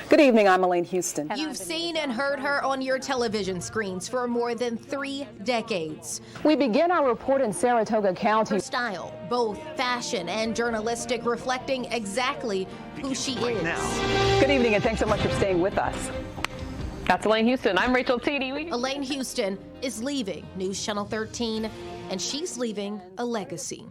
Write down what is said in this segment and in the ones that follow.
Good evening, I'm Elaine Houston. You've seen and heard her on your television screens for more than 3 decades. We begin our report in Saratoga County. Her style, both fashion and journalistic, reflecting exactly who she is. Good evening, and thanks so much for staying with us. That's Elaine Houston. I'm Rachel Teedy. Elaine Houston is leaving News Channel 13, and she's leaving a legacy.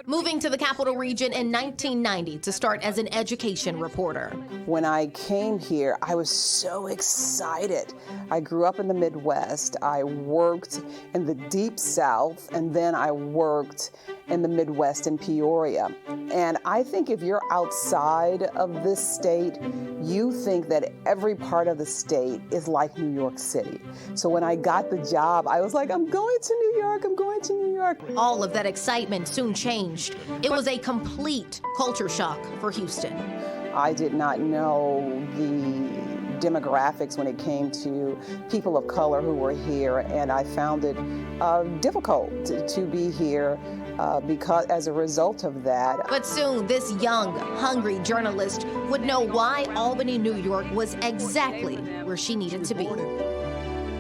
Moving to the Capital Region in 1990 to start as an education reporter. When I came here, I was so excited. I grew up in the Midwest. I worked in the Deep South, and then I worked in the Midwest in Peoria. And I think if you're outside of this state, you think that every part of the state is like New York City. So when I got the job, I was like, I'm going to New York, I'm going to New York. All of that excitement soon changed. It was a complete culture shock for Houston. I did not know the demographics when it came to people of color who were here, and I found it difficult to be here because as a result of that. But soon, this young, hungry journalist would know why Albany, New York was exactly where she needed to be.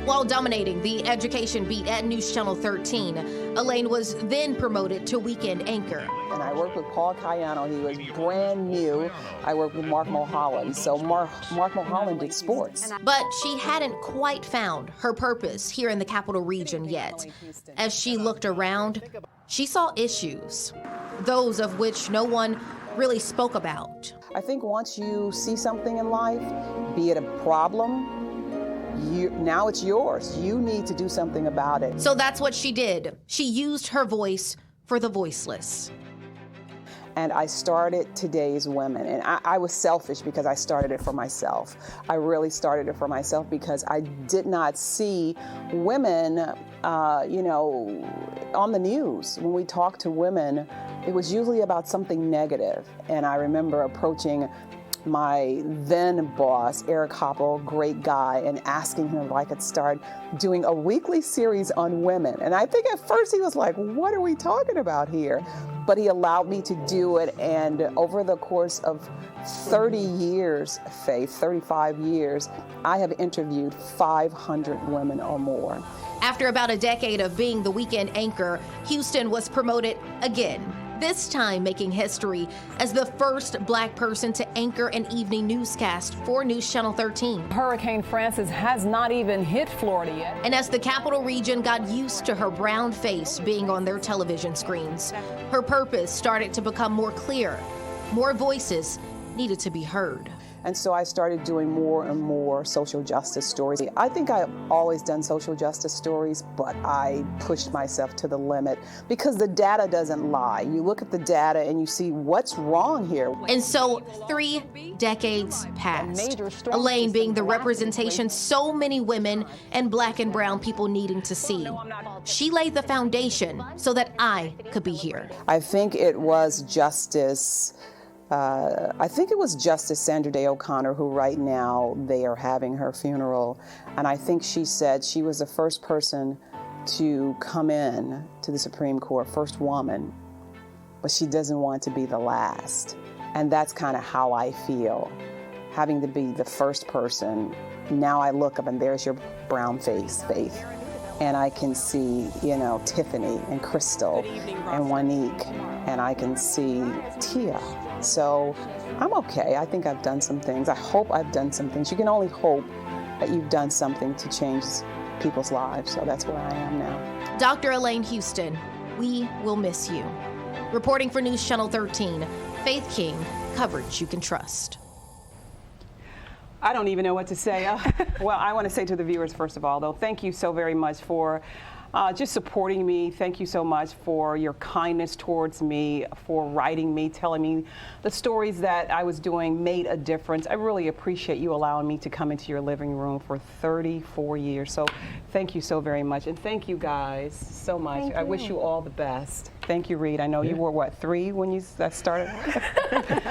While dominating the education beat at News Channel 13, Elaine was then promoted to weekend anchor. And I worked with Paul Cayano. He was brand new. I worked with Mark Mulholland. So Mark Mulholland did sports. But she hadn't quite found her purpose here in the Capital Region yet. As she looked around, she saw issues, those of which no one really spoke about. I think once you see something in life, be it a problem, now it's yours. You need to do something about it. So that's what she did. She used her voice for the voiceless. And I started Today's Women. And I was selfish because I started it for myself. I really started it for myself because I did not see women, on the news. When we talked to women, it was usually about something negative. And I remember approaching my then boss, Eric Hoppel, great guy, and asking him if I could start doing a weekly series on women. And I think at first he was like, what are we talking about here? But he allowed me to do it, and over the course of 30 years, Faith, 35 years, I have interviewed 500 women or more. After about a decade of being the weekend anchor, Houston was promoted again. This time making history as the first Black person to anchor an evening newscast for News Channel 13. Hurricane Francis has not even hit Florida yet. And as the Capital Region got used to her brown face being on their television screens, her purpose started to become more clear. More voices needed to be heard. And so I started doing more and more social justice stories. I think I've always done social justice stories, but I pushed myself to the limit because the data doesn't lie. You look at the data and you see what's wrong here. And so 3 decades passed, Elaine being the representation so many women and Black and brown people needing to see. She laid the foundation so that I could be here. I think it was Justice Sandra Day O'Connor, who right now they are having her funeral. And I think she said she was the first person to come in to the Supreme Court, first woman, but she doesn't want to be the last. And that's kind of how I feel, having to be the first person. Now I look up and there's your brown face, Faith. And I can see, Tiffany and Crystal and Wanique, and I can see Tia. So I'm okay. I think I've done some things. I hope I've done some things. You can only hope that you've done something to change people's lives. So that's where I am now. Dr. Elaine Houston, we will miss you. Reporting for News Channel 13, Faith King, coverage you can trust. I don't even know what to say. Well, I want to say to the viewers, first of all, though, thank you so very much for just supporting me. Thank you so much for your kindness towards me, for writing me, telling me the stories that I was doing made a difference. I really appreciate you allowing me to come into your living room for 34 years. So thank you so very much. And thank you guys so much. I wish you all the best. Thank you, Reed. I know you were, 3 when you started?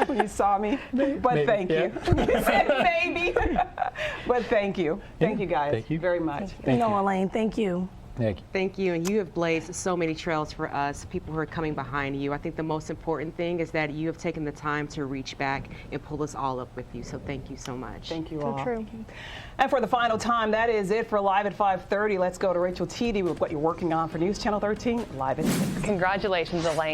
When you saw me? But maybe, thank you. You said maybe. But thank you. Thank you guys very much. Elaine, thank you. Thank you. Thank you, and you have blazed so many trails for us, people who are coming behind you. I think the most important thing is that you have taken the time to reach back and pull us all up with you, so thank you so much. Thank you all. So true. And for the final time, that is it for Live at 5:30. Let's go to Rachel Teedy with what you're working on for News Channel 13 Live at 6. Congratulations, Elaine.